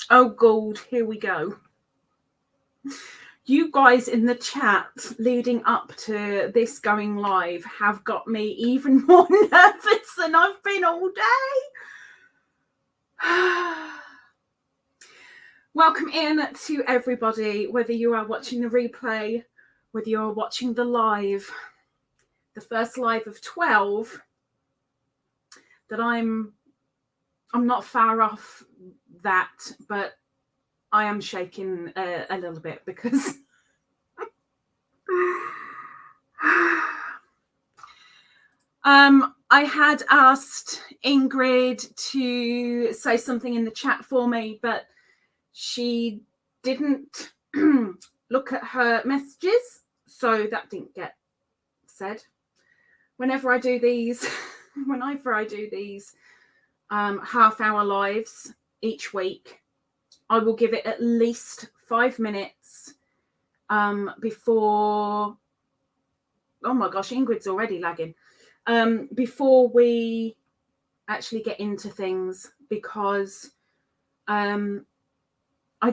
Oh, God, here we go. You guys in the chat leading up to this going live have got me even more nervous than I've been all day. Welcome in to everybody, whether you are watching the replay, whether you're watching the live, the first live of 12, that I'm not far off that, but I am shaking a little bit because I had asked Ingrid to say something in the chat for me, but she didn't look at her messages, so that didn't get said. Whenever I do these half-hour lives each week, I will give it at least 5 minutes before. Oh my gosh, Ingrid's already lagging. Before we actually get into things, because I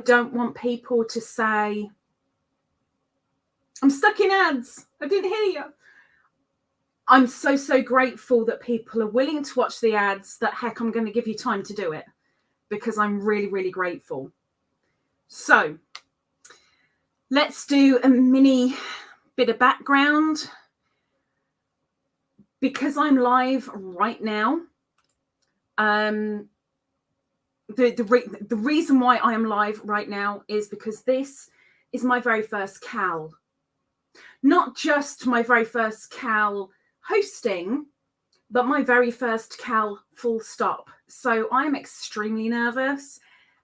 don't want people to say, I'm stuck in ads, I didn't hear you. I'm so grateful that people are willing to watch the ads, that heck, I'm going to give you time to do it, because I'm really grateful. So let's do a mini bit of background. Because I'm live right now, the reason why I am live right now is because this is my very first Cal. Not just my very first Cal hosting, but my very first Cal full stop. So I'm extremely nervous,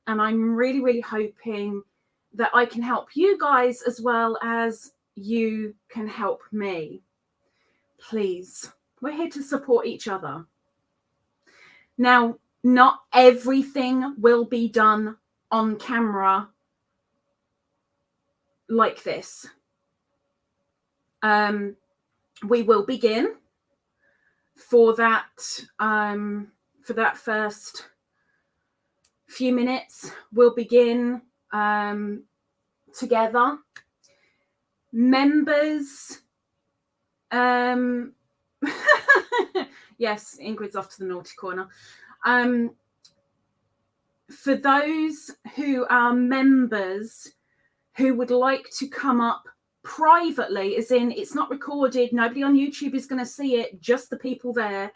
and I'm really hoping that I can help you guys as well as you can help me. Please, we're here to support each other. Now, not everything will be done on camera like this. We will begin for that first few minutes. We'll begin together. Members, yes, Ingrid's off to the naughty corner. For those who are members who would like to come up privately, as in it's not recorded, nobody on YouTube is going to see it, just the people there,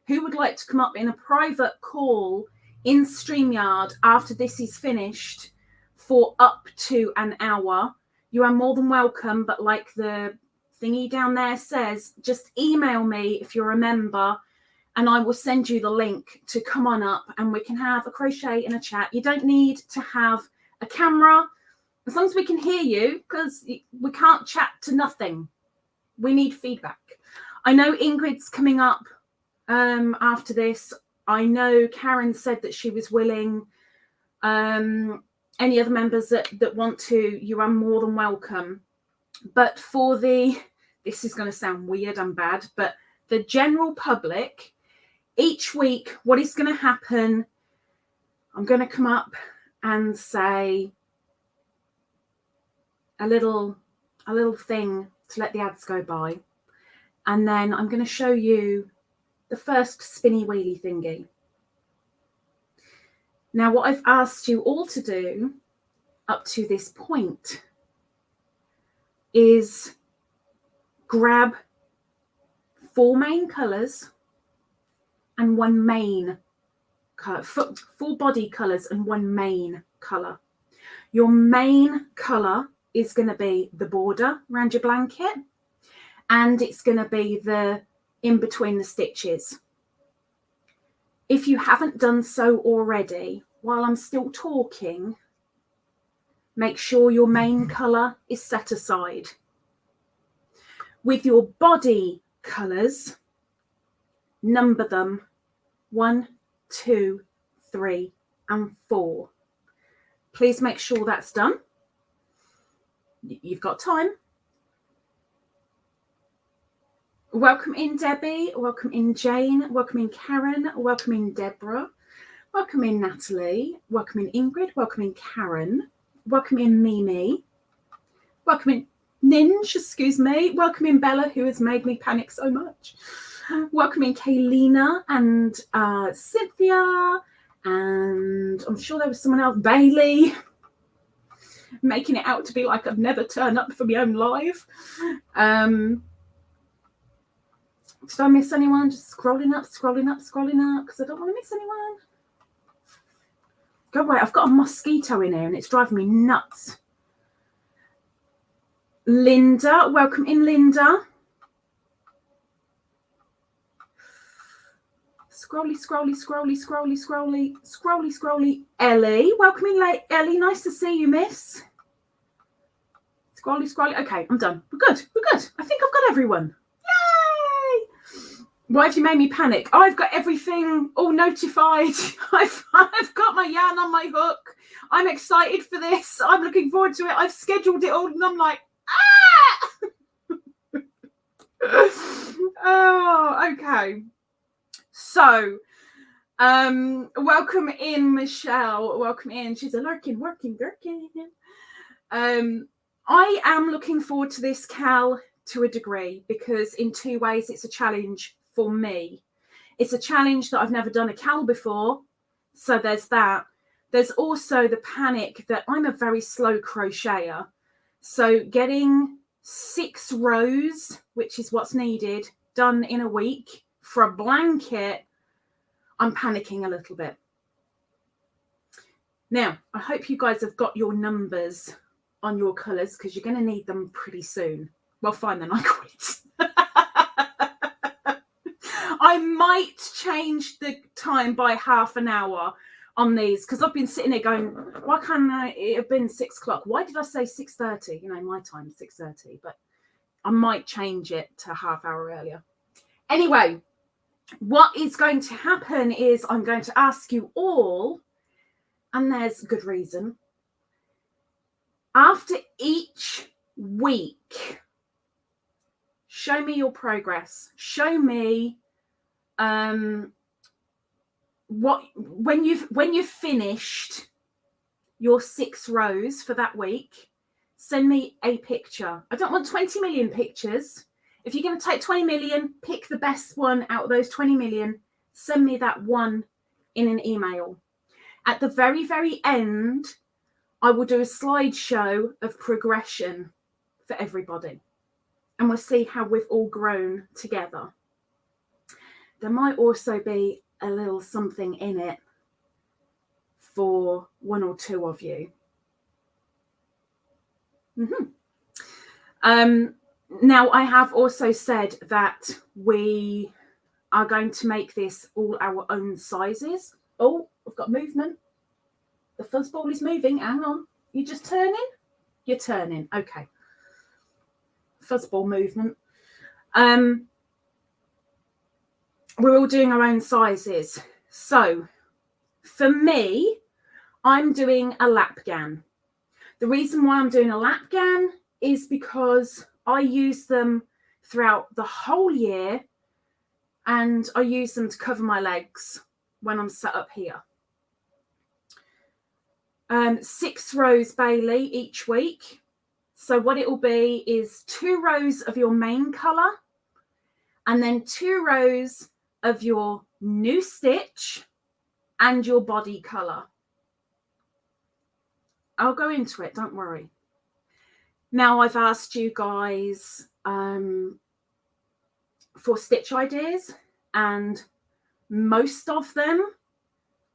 who would like to come up in a private call in StreamYard after this is finished for up to an hour, you are more than welcome. But like the thingy down there says, just email me if you're a member, and I will send you the link to come on up and we can have a crochet and a chat. You don't need to have a camera, as long as we can hear you, because we can't chat to nothing. We need feedback. I know Ingrid's coming up after this. I know Karen said that she was willing. Any other members that want to, you are more than welcome. But for this is going to sound weird and bad, but the general public, each week, what is going to happen, I'm going to come up and say a little thing to let the ads go by. And then I'm going to show you the first spinny wheelie thingy. Now, what I've asked you all to do up to this point is grab 4 main colours and 1 main colour, 4 body colours and 1 main colour. Your main colour is going to be the border around your blanket, and it's going to be the in between the stitches. If you haven't done so already, while I'm still talking, make sure your main colour is set aside. With your body colours, number them 1, 2, 3, and 4. Please make sure that's done. You've got time. Welcome in, Debbie. Welcome in, Jane. Welcome in, Karen. Welcome in, Deborah. Welcome in Natalie. Welcome in Ingrid. Welcome in Karen. Welcome in Mimi. Welcome in Ninja, excuse me. Welcome in Bella, who has made me panic so much. Welcome in Kaylina and Cynthia. And I'm sure there was someone else, Bailey, making it out to be like I've never turned up for my own live. Did I miss anyone? Just scrolling up, because I don't want to miss anyone. Go away. I've got a mosquito in here and it's driving me nuts. Linda, welcome in, Linda. Scrolly. Ellie, welcome in, Ellie. Nice to see you, miss. Scrolly. Okay, I'm done. We're good. I think I've got everyone. Yay! Why have you made me panic? I've got everything all notified. I've got my yarn on my hook. I'm excited for this. I'm looking forward to it. I've scheduled it all and I'm like, oh, okay. So, welcome in, Michelle. Welcome in. She's a lurking, working, gherkin. I am looking forward to this, Cal, to a degree, because in two ways it's a challenge for me. It's a challenge that I've never done a Cal before. So there's that. There's also the panic that I'm a very slow crocheter. So getting 6 rows, which is what's needed, done in a week for a blanket, I'm panicking a little bit. Now, I hope you guys have got your numbers on your colours because you're going to need them pretty soon. Well, fine, then I quit. I might change the time by half an hour on these because I've been sitting there going, why can't it have been 6 o'clock? Why did I say 6:30? You know, my time is 6:30, but I might change it to a half hour earlier. Anyway, what is going to happen is I'm going to ask you all, and there's good reason, after each week, show me your progress. Show me when you've finished your 6 rows for that week. Send me a picture. I don't want 20 million pictures. If you're going to take 20 million, pick the best one out of those 20 million. Send me that one in an email. At the very, very end, I will do a slideshow of progression for everybody. And we'll see how we've all grown together. There might also be a little something in it for 1 or 2 of you. Now, I have also said that we are going to make this all our own sizes. Oh, I've got movement. The fuzzball is moving. Hang on. You're just turning? You're turning. Okay. Fuzzball movement. We're all doing our own sizes. So, for me, I'm doing a lap gown. The reason why I'm doing a lap gown is because I use them throughout the whole year and I use them to cover my legs when I'm set up here. 6 rows, Bailey, each week. So what it will be is 2 rows of your main colour and then 2 rows of your new stitch and your body colour. I'll go into it, don't worry. Now, I've asked you guys for stitch ideas, and most of them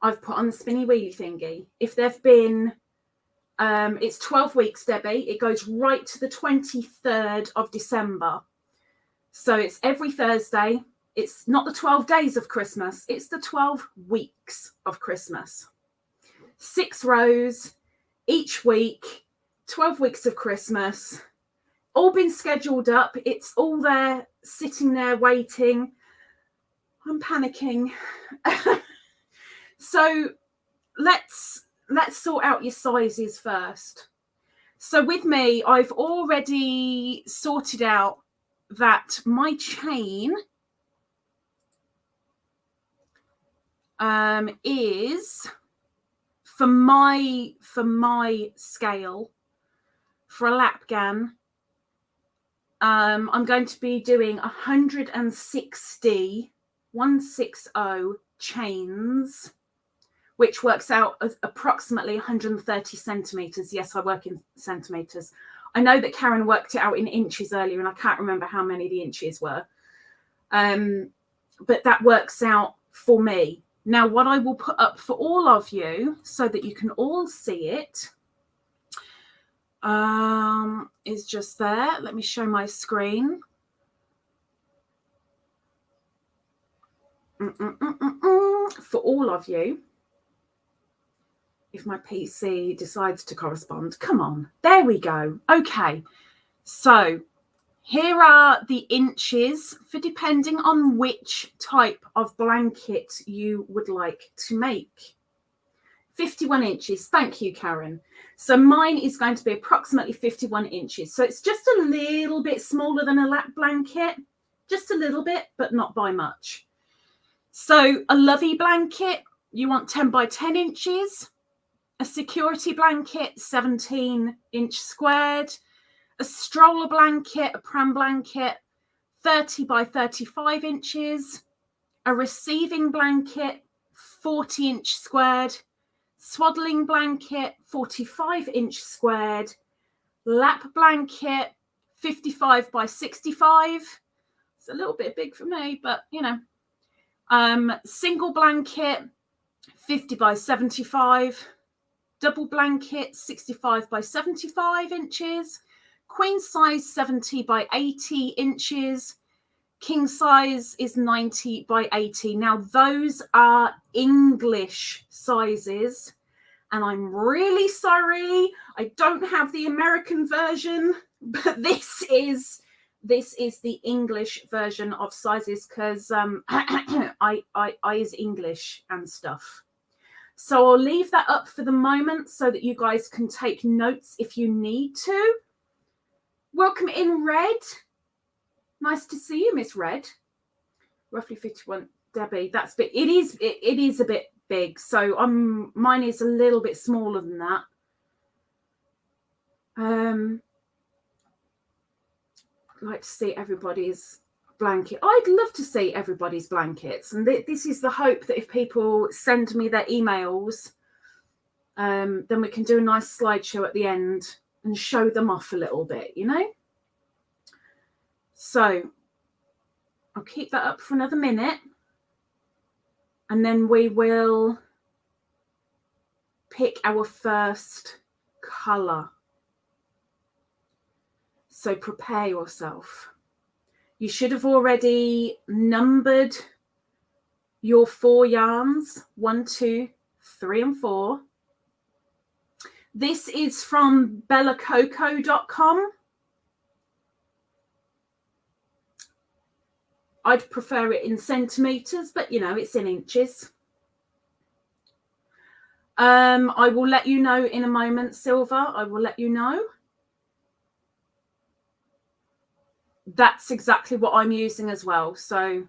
I've put on the spinny wheelie thingy. If they've been, it's 12 weeks, Debbie. It goes right to the 23rd of December. So it's every Thursday. It's not the 12 days of Christmas. It's the 12 weeks of Christmas. 6 rows each week. 12 weeks of Christmas, all been scheduled up. It's all there, sitting there waiting. I'm panicking. So let's sort out your sizes first. So with me, I've already sorted out that my chain is for my scale for a lap gown. I'm going to be doing 160 chains, which works out as approximately 130 centimeters. Yes, I work in centimeters. I know that Karen worked it out in inches earlier, and I can't remember how many the inches were. But that works out for me. Now, what I will put up for all of you so that you can all see it is just there. Let me show my screen. For all of you, if my PC decides to correspond. Come on, there we go. Okay, so here are the inches for depending on which type of blanket you would like to make. 51 inches. Thank you, Karen. So mine is going to be approximately 51 inches. So it's just a little bit smaller than a lap blanket, just a little bit, but not by much. So a lovey blanket, you want 10 by 10 inches. A security blanket, 17-inch squared. A stroller blanket, a pram blanket, 30 by 35 inches. A receiving blanket, 40-inch squared. Swaddling blanket, 45-inch squared. Lap blanket, 55 by 65. It's a little bit big for me, but you know. Single blanket, 50 by 75. Double blanket, 65 by 75 inches. Queen size, 70 by 80 inches. King size is 90 by 80. Now, those are English sizes. And I'm really sorry, I don't have the American version, but this is the English version of sizes because I is English and stuff. So I'll leave that up for the moment so that you guys can take notes if you need to. Welcome in, Red. Nice to see you, Miss Red. Roughly 51, Debbie. That's big. It is a bit big. So mine is a little bit smaller than that. I'd like to see everybody's blanket. I'd love to see everybody's blankets, and this is the hope that if people send me their emails, then we can do a nice slideshow at the end and show them off a little bit, you know. So I'll keep that up for another minute, and then we will pick our first colour. So prepare yourself. You should have already numbered your 4 yarns, 1, 2, 3, and 4. This is from bellacoco.com. I'd prefer it in centimetres, but you know, it's in inches. I will let you know in a moment, Silver. I will let you know. That's exactly what I'm using as well. So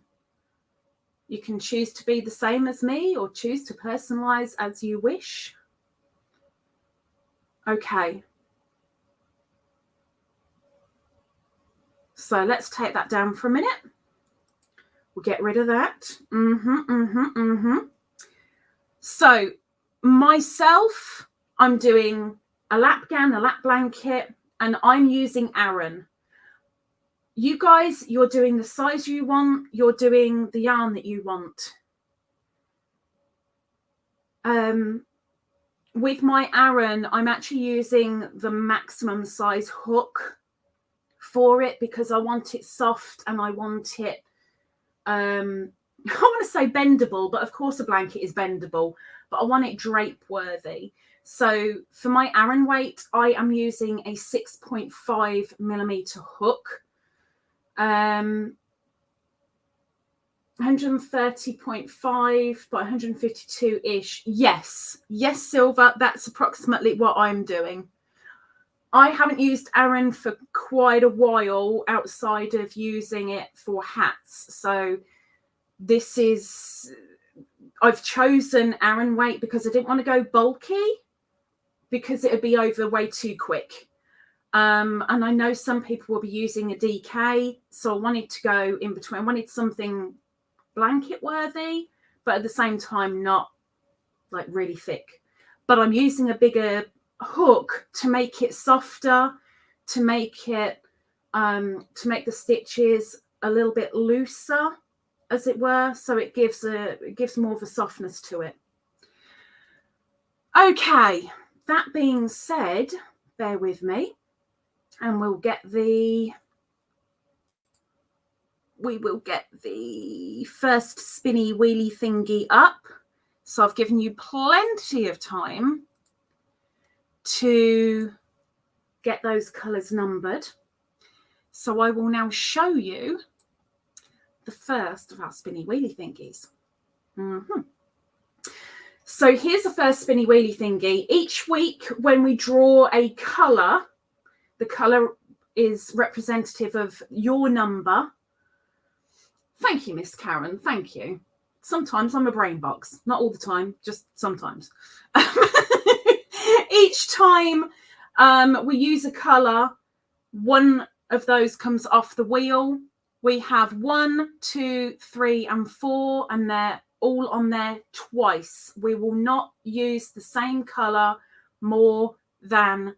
you can choose to be the same as me or choose to personalize as you wish. Okay. So let's take that down for a minute. We'll get rid of that. So myself, I'm doing a lap gown, a lap blanket, and I'm using Aran. You guys, you're doing the size you want. You're doing the yarn that you want. With my Aran, I'm actually using the maximum size hook for it because I want it soft and I want it, I want to say bendable, but of course a blanket is bendable, but I want it drape worthy. So for my Aran weight, I am using a 6.5 millimeter hook. 130.5 by 152-ish. Yes, Silver, that's approximately what I'm doing. I haven't used Aran for quite a while outside of using it for hats. So this is, I've chosen Aran weight because I didn't want to go bulky because it would be over way too quick. And I know some people will be using a DK, so I wanted to go in between. I wanted something blanket worthy, but at the same time not like really thick. But I'm using a bigger hook to make it softer, to make it to make the stitches a little bit looser, as it were, so it gives more of a softness to it. Okay, that being said, bear with me, and we will get the first spinny wheelie thingy up. So I've given you plenty of time to get those colours numbered. So I will now show you the first of our spinny wheelie thingies. So here's the first spinny wheelie thingy. Each week when we draw a colour, the colour is representative of your number. Thank you, Miss Karen. Thank you. Sometimes I'm a brain box. Not all the time, just sometimes. Each time we use a colour, one of those comes off the wheel. We have 1, 2, 3, and 4, and they're all on there twice. We will not use the same colour more than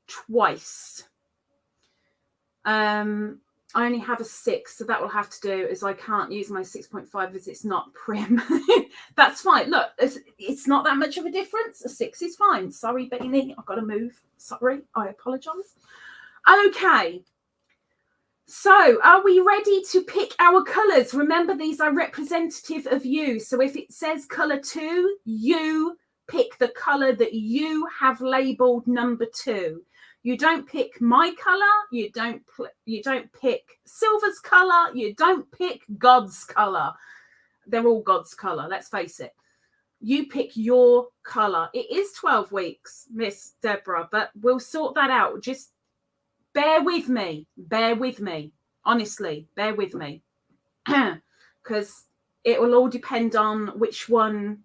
twice. I only have a 6, so that will have to do, as I can't use my 6.5 as it's not prim. That's fine. Look, it's not that much of a difference. A 6 is fine. Sorry, Beanie, I've got to move. Sorry, I apologise. Okay. So are we ready to pick our colours? Remember, these are representative of you. So if it says colour 2, you pick the colour that you have labelled number 2. You don't pick my colour. You don't pick Silver's colour. You don't pick God's colour. They're all God's colour, let's face it. You pick your colour. It is 12 weeks, Miss Deborah, but we'll sort that out. Just bear with me. Bear with me. Honestly, bear with me. Because it will all depend on which one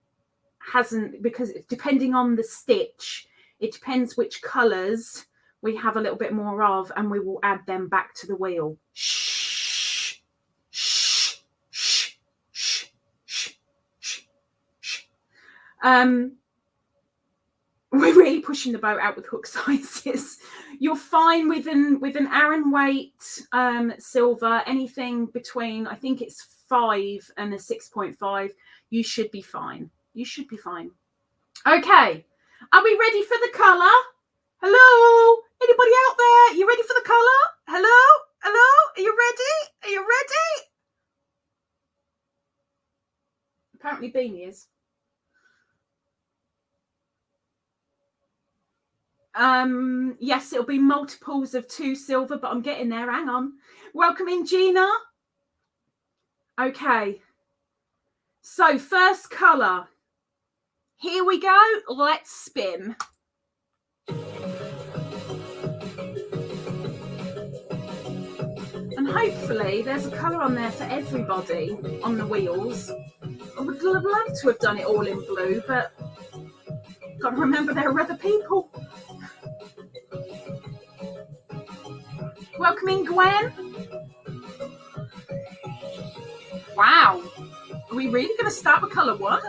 hasn't, because depending on the stitch, it depends which colours we have a little bit more of, and we will add them back to the wheel. Shh, shh, shh, shh, shh, shh, shh. We're really pushing the boat out with hook sizes. You're fine with an Aran weight silver, anything between, I think it's 5 and a 6.5. You should be fine. You should be fine. Okay, are we ready for the colour? Hello? Anybody out there? You ready for the colour? Hello? Hello? Are you ready? Are you ready? Apparently Beanie is. Yes, it'll be multiples of 2 silver, but I'm getting there. Hang on. Welcome in, Gina. Okay. So first colour. Here we go. Let's spin. And hopefully there's a colour on there for everybody on the wheels. I would have loved to have done it all in blue, but got to remember there are other people. Welcome in, Gwen. Wow. Are we really going to start with colour 1?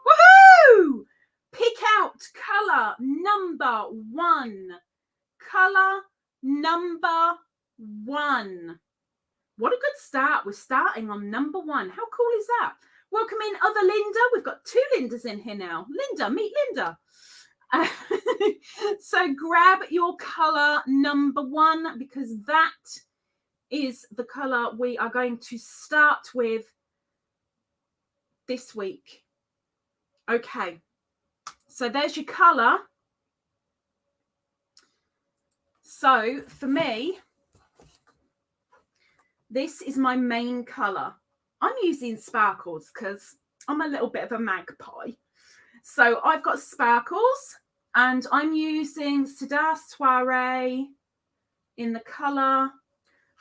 Woohoo! Pick out colour number 1. Colour number 1. What a good start. We're starting on number 1. How cool is that? Welcome in, other Linda. We've got 2 Lindas in here now. Linda, meet Linda. So grab your colour number 1, because that is the colour we are going to start with this week. Okay, so there's your colour. So for me, this is my main colour. I'm using sparkles because I'm a little bit of a magpie. So I've got sparkles, and I'm using Cedar Soiree in the colour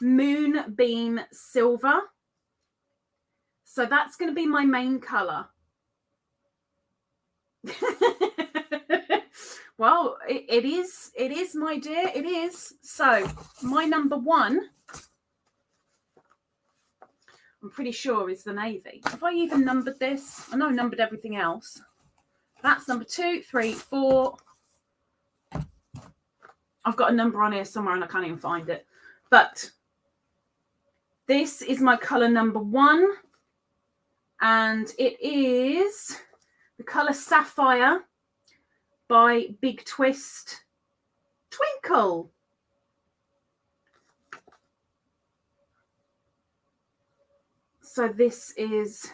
Moonbeam Silver. So that's going to be my main colour. Well, it is, my dear, it is. So my number one, I'm pretty sure, is the navy. Have I even numbered this? I know I numbered everything else. That's number 2, 3, 4. I've got a number on here somewhere and I can't even find it. But this is my colour number 1. And it is the colour Sapphire by Big Twist Twinkle. So this is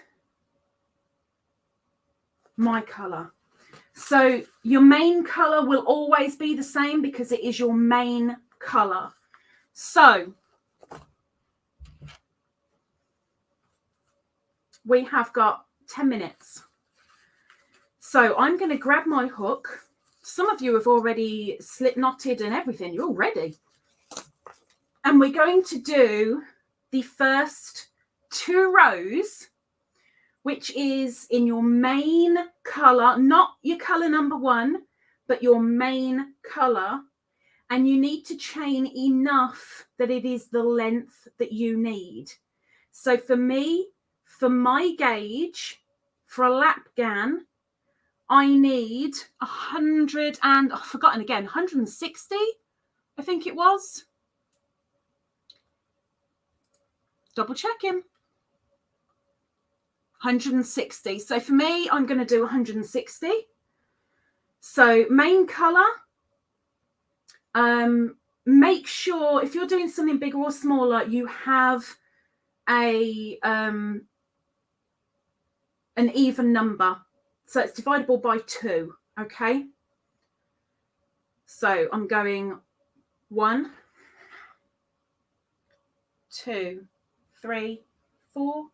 my colour. So your main colour will always be the same because it is your main colour. So we have got 10 minutes. So I'm going to grab my hook. Some of you have already slip knotted and everything. You're all ready. And we're going to do the first 2 rows, which is in your main colour, not your colour number 1, but your main colour. And you need to chain enough that it is the length that you need. So for me, for my gauge, for a lap gown, I need 100 and, I've forgotten again, 160, I think it was. Double checking. 160. So for me, I'm going to do 160. So main colour. Make sure if you're doing something bigger or smaller, you have a an even number. So it's divisible by 2. Okay. So I'm going 1, 2, 3, 4,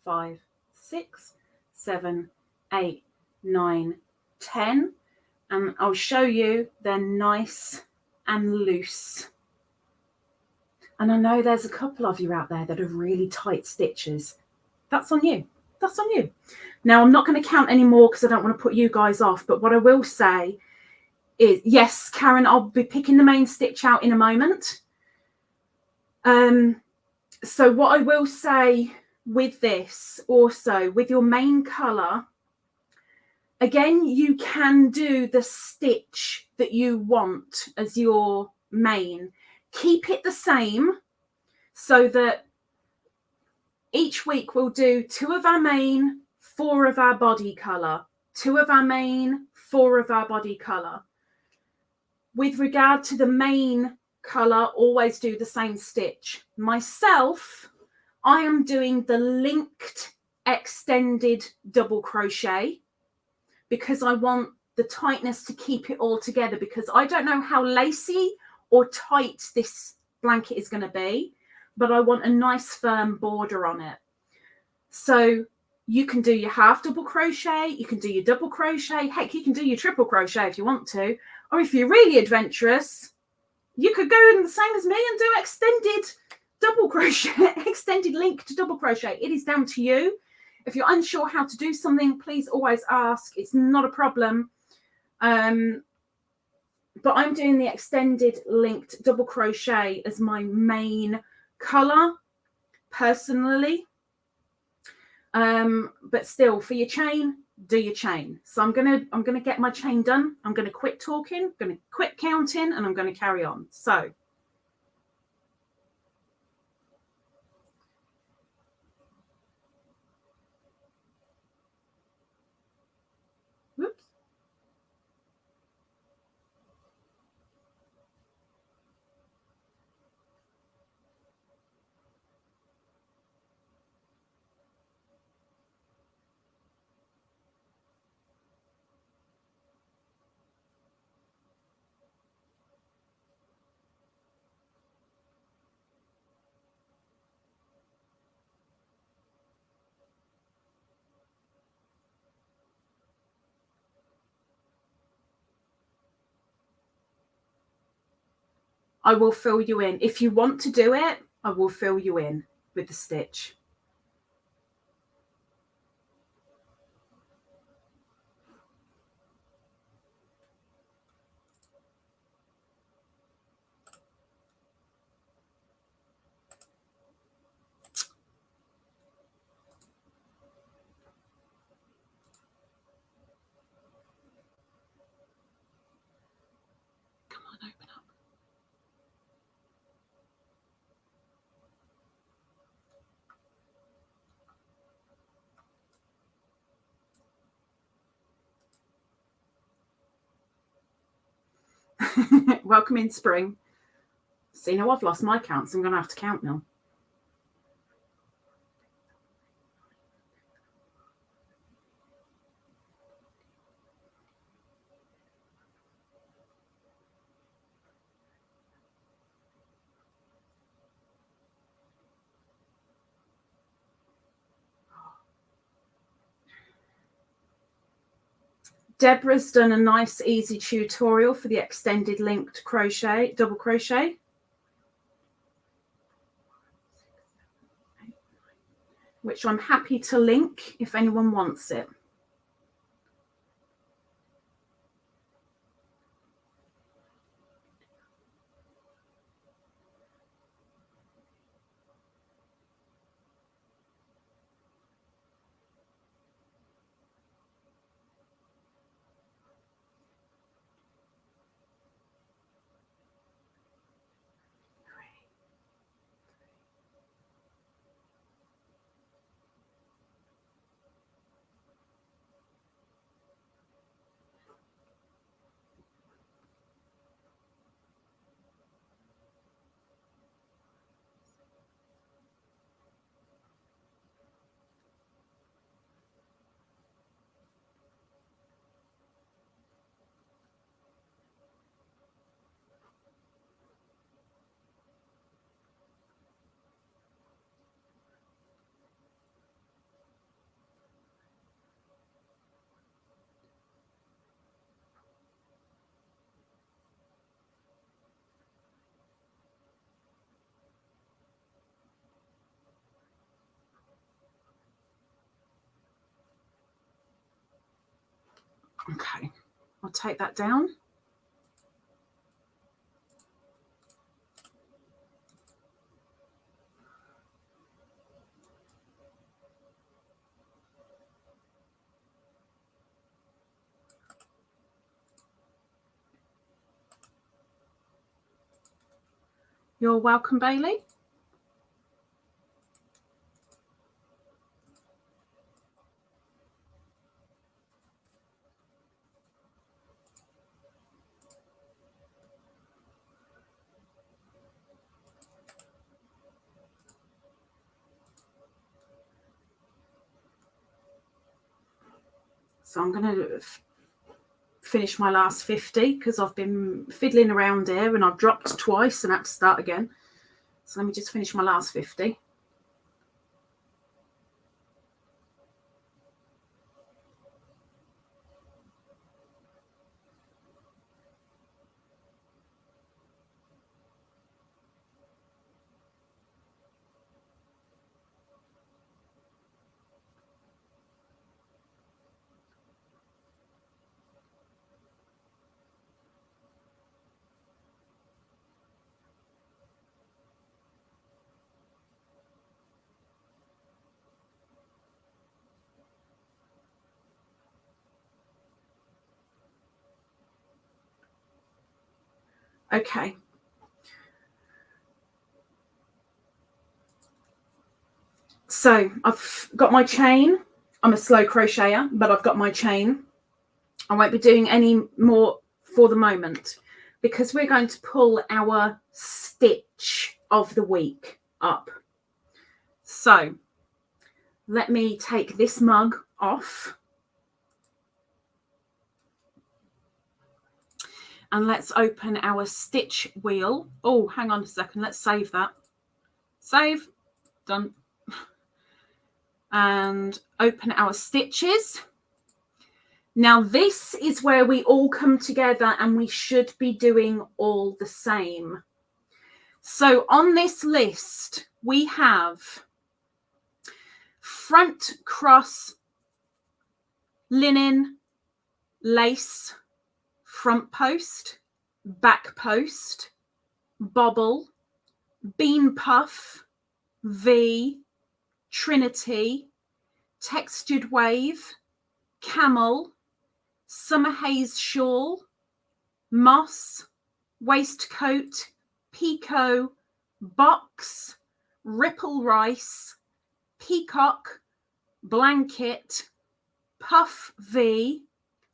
5, 6, 7, 8, 9, 10. And I'll show you they're nice and loose. And I know there's a couple of you out there that have really tight stitches. That's on you. That's on you. Now, I'm not going to count anymore because I don't want to put you guys off. But what I will say is, yes, Karen, I'll be picking the main stitch out in a moment. So what I will say with this also, with your main colour, again, you can do the stitch that you want as your main. Keep it the same so that each week we'll do 2 of our main, 4 of our body colour, 2 of our main, 4 of our body colour. With regard to the main colour, always do the same stitch. Myself, I am doing the linked extended double crochet because I want the tightness to keep it all together, because I don't know how lacy or tight this blanket is going to be, but I want a nice firm border on it. So you can do your half double crochet, you can do your double crochet, heck, you can do your triple crochet if you want to, or if you're really adventurous, you could go in the same as me and do extended double crochet, extended link to double crochet. It is down to you. If you're unsure how to do something, please always ask. It's not a problem. But I'm doing the extended linked double crochet as my main colour personally. But still, for your chain, do your chain. So I'm gonna get my chain done. I'm gonna quit talking, I'm gonna quit counting, and I'm gonna carry on. So whoops. I will fill you in. If you want to do it, I will fill you in with the stitch. Come on, open up. Welcome in spring. See, now I've lost my count, so I'm going to have to count now. Deborah's done a nice easy tutorial for the extended linked crochet, double crochet. Which I'm happy to link if anyone wants it. Okay, I'll take that down. You're welcome, Bailey. So I'm going to finish my last 50 because I've been fiddling around here and I've dropped twice and had to start again. So let me just finish my last 50. Okay. So I've got my chain. I'm a slow crocheter, but I've got my chain. I won't be doing any more for the moment because we're going to pull our stitch of the week up. So let me take this mug off. And let's open our stitch wheel. Oh, hang on a second. Let's save that. Save. Done. And open our stitches. Now, this is where we all come together and we should be doing all the same. So on this list, we have front cross linen lace, front post, back post, bobble, bean puff, V, Trinity, textured wave, camel, summer haze shawl, moss, waistcoat, picot, box, ripple rice, peacock, blanket, puff V,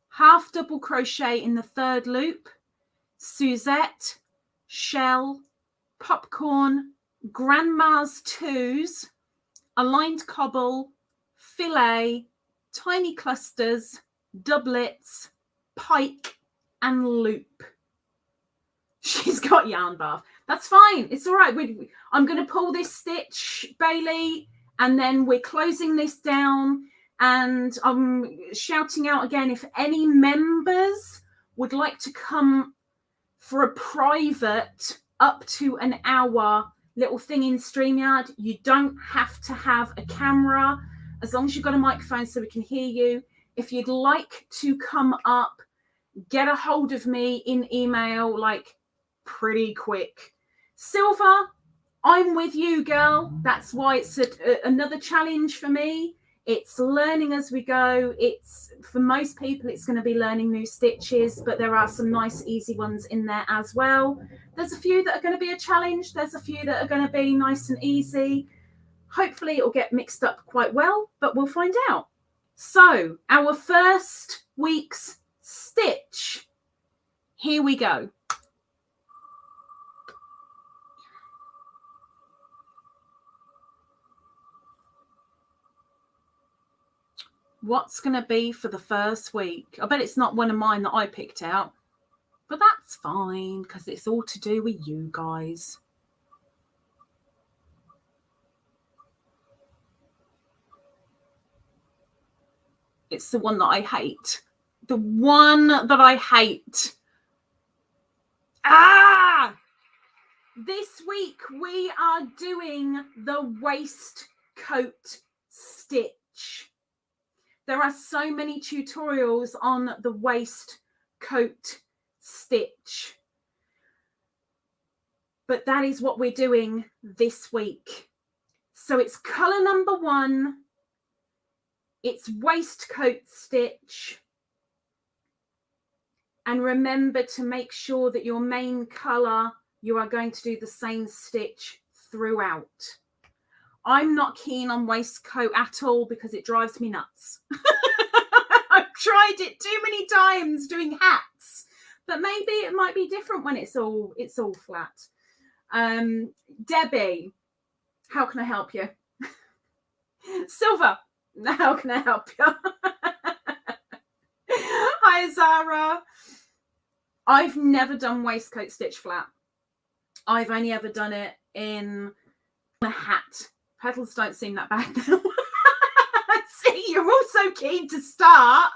half double crochet in the third loop, Suzette, shell, popcorn, grandma's twos, aligned cobble, filet, tiny clusters, doublets, pike, and loop. She's got yarn bath. That's fine. It's all right. I'm going to pull this stitch, Bailey, and then we're closing this down. And I'm shouting out again, if any members would like to come for a private up to an hour little thing in StreamYard, you don't have to have a camera, as long as you've got a microphone so we can hear you. If you'd like to come up, get a hold of me in email, like pretty quick. Silver, I'm with you, girl. That's why it's another challenge for me. It's learning as we go. It's, for most people, it's going to be learning new stitches, but there are some nice easy ones in there as well. There's a few that are going to be a challenge. There's a few that are going to be nice and easy. Hopefully it'll get mixed up quite well, but we'll find out. So our first week's stitch, here we go. What's going to be for the first week? I bet it's not one of mine that I picked out, but that's fine because it's all to do with you guys. It's the one that I hate. The one that I hate. This week we are doing the waistcoat stitch. There are so many tutorials on the waistcoat stitch, but that is what we're doing this week. So it's color number 1. It's waistcoat stitch. And remember to make sure that your main color, you are going to do the same stitch throughout. I'm not keen on waistcoat at all because it drives me nuts. I've tried it too many times doing hats, but maybe it might be different when it's all flat. Debbie, how can I help you? Silver, how can I help you? Hi, Zara. I've never done waistcoat stitch flat. I've only ever done it in a hat. Petals don't seem that bad now. See, you're all so keen to start.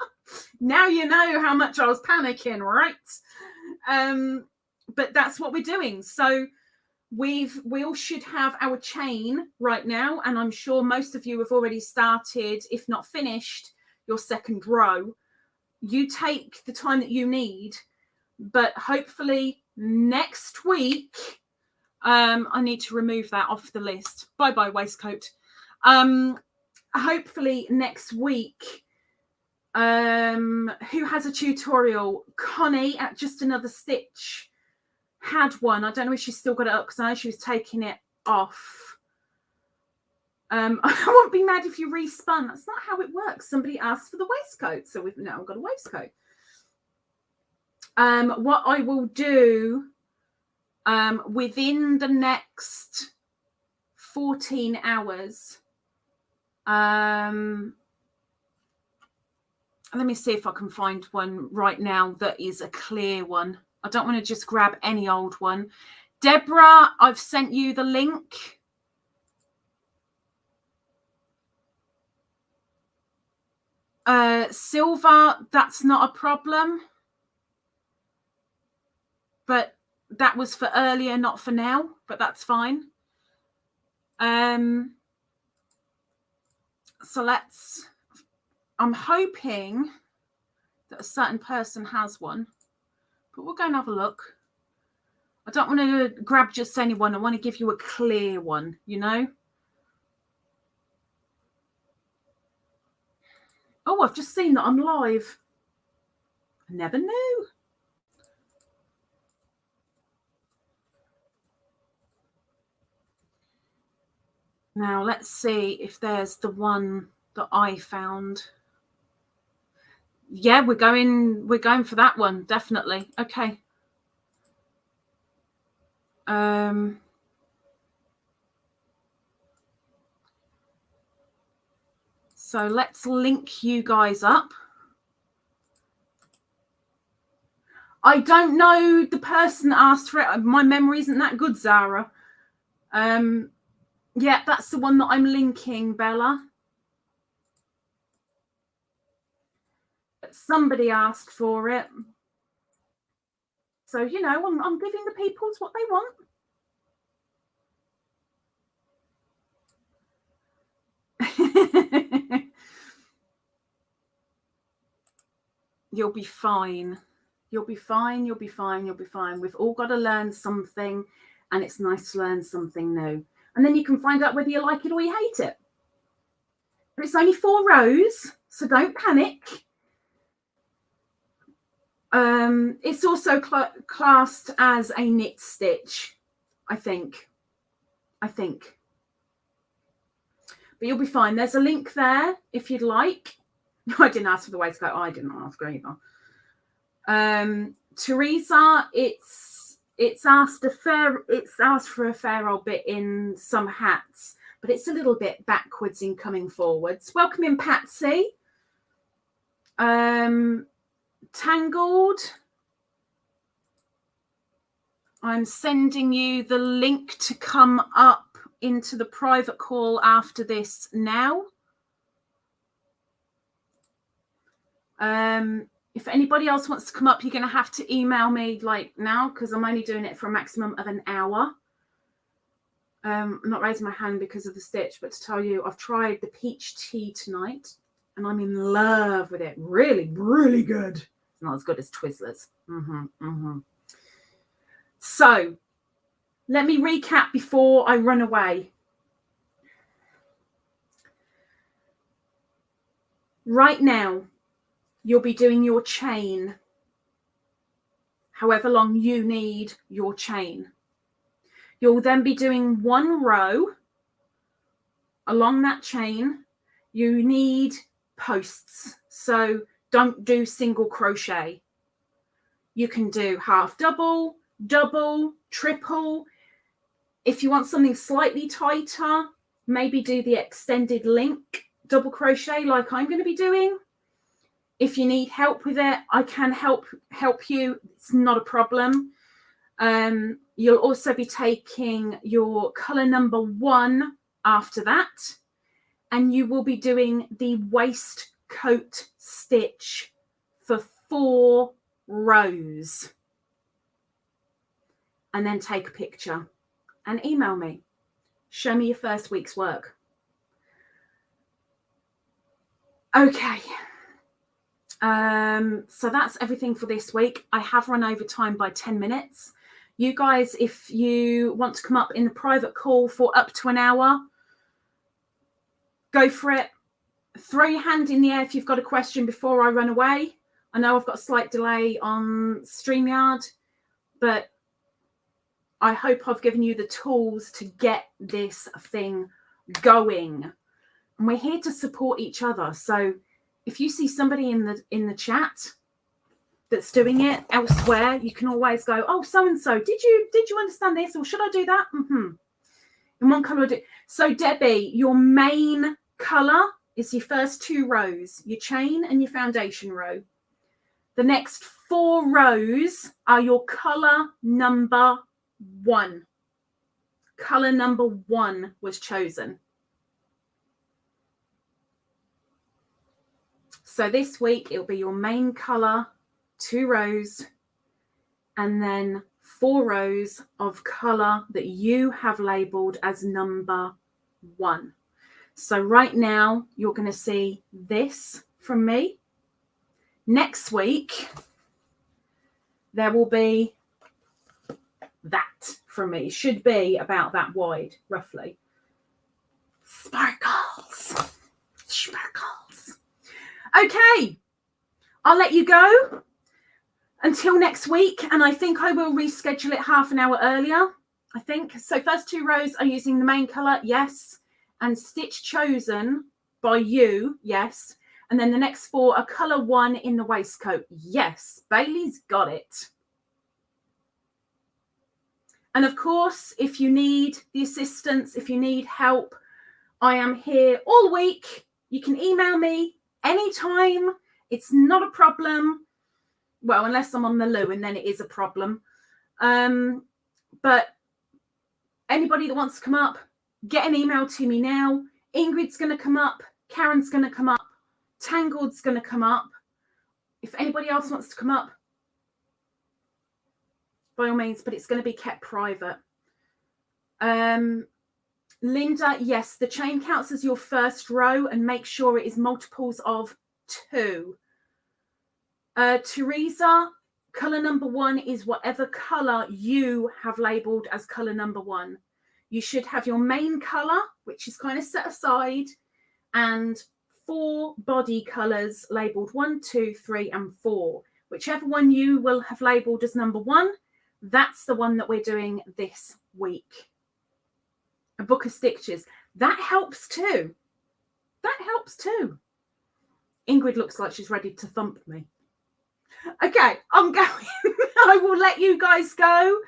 Now you know how much I was panicking, right? But that's what we're doing. So we all should have our chain right now, and I'm sure most of you have already started, if not finished, your second row. You take the time that you need, but hopefully next week, I need to remove that off the list. Bye-bye, waistcoat. Hopefully next week, who has a tutorial? Connie at Just Another Stitch had one. I don't know if she's still got it up because I know she was taking it off. I won't be mad if you respun. That's not how it works. Somebody asked for the waistcoat, so we've now got a waistcoat. What I will do within the next 14 hours, let me see if I can find one right now that is a clear one. I don't want to just grab any old one. Deborah, I've sent you the link. Silver, that's not a problem. But that was for earlier, not for now, but that's fine. So I'm hoping that a certain person has one, but we'll go and have a look. I don't want to grab just anyone. I want to give you a clear one, you know? Oh, I've just seen that I'm live. I never knew. Now, let's see if there's the one that I found. Yeah, we're going for that one, definitely. Okay. So let's link you guys up. I don't know the person that asked for it. My memory isn't that good, Zara. Yeah, that's the one that I'm linking, Bella. Somebody asked for it. So, you know, I'm giving the people what they want. You'll be fine. You'll be fine. You'll be fine. You'll be fine. We've all got to learn something, and it's nice to learn something new. And then you can find out whether you like it or you hate it. But it's only 4 rows, so don't panic. It's also classed as a knit stitch, I think. But you'll be fine. There's a link there if you'd like. I didn't ask for the waistcoat. I didn't ask either. Teresa, it's asked for a fair old bit in some hats, but it's a little bit backwards in coming forwards. Welcome in, Patsy. Tangled, I'm sending you the link to come up into the private call after this now. If anybody else wants to come up, you're going to have to email me like now, because I'm only doing it for a maximum of an hour. I'm not raising my hand because of the stitch, but to tell you, I've tried the peach tea tonight and I'm in love with it. Really, really good. It's not as good as Twizzlers. So let me recap before I run away. Right now, you'll be doing your chain, however long you need your chain. You'll then be doing 1 row along that chain. You need posts, so don't do single crochet. You can do half double, double, triple. If you want something slightly tighter, maybe do the extended link double crochet like I'm going to be doing. If you need help with it, I can help you. It's not a problem. You'll also be taking your color number 1 after that, and you will be doing the waistcoat stitch for 4 rows. And then take a picture and email me. Show me your first week's work. Okay. So that's everything for this week. I have run over time by 10 minutes. You guys, if you want to come up in the private call for up to an hour, go for it. Throw your hand in the air if you've got a question before I run away. I know I've got a slight delay on StreamYard, but I hope I've given you the tools to get this thing going. And we're here to support each other. So if you see somebody in the chat that's doing it elsewhere, you can always go, oh, so-and-so, did you understand this? Or should I do that? In one color. So Debbie, your main color is your first 2 rows, your chain and your foundation row. The next 4 rows are your color number 1. Color number 1 was chosen. So this week, it'll be your main color, 2 rows, and then 4 rows of colour that you have labelled as number 1. So right now, you're going to see this from me. Next week, there will be that from me. Should be about that wide, roughly. Sparkles. Sparkles. Okay, I'll let you go until next week, and I think I will reschedule it half an hour earlier, I think. So first 2 rows are using the main colour, yes, and stitch chosen by you, yes, and then the next 4 are colour 1 in the waistcoat, yes. Bailey's got it. And of course, if you need the assistance, if you need help, I am here all week. You can email me anytime. It's not a problem. Well, unless I'm on the loo, and then it is a problem. But anybody that wants to come up, get an email to me now. Ingrid's going to come up. Karen's going to come up. Tangled's going to come up. If anybody else wants to come up, by all means, but it's going to be kept private. Linda, yes, the chain counts as your first row, and make sure it is multiples of 2. Teresa, colour number 1 is whatever colour you have labelled as colour number 1. You should have your main colour, which is kind of set aside, and 4 body colours labelled 1, 2, 3, and 4. Whichever one you will have labelled as number 1, that's the one that we're doing this week. A book of stitches. That helps too. That helps too. Ingrid looks like she's ready to thump me. Okay, I'm going. I will let you guys go.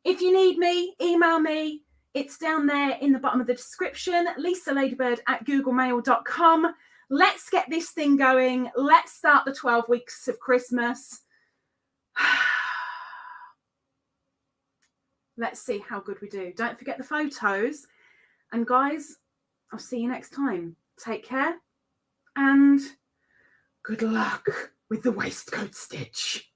If you need me, email me. It's down there in the bottom of the description, lisaladybird@googlemail.com. Let's get this thing going. Let's start the 12 weeks of Christmas. Let's see how good we do. Don't forget the photos. And guys, I'll see you next time. Take care and good luck with the waistcoat stitch.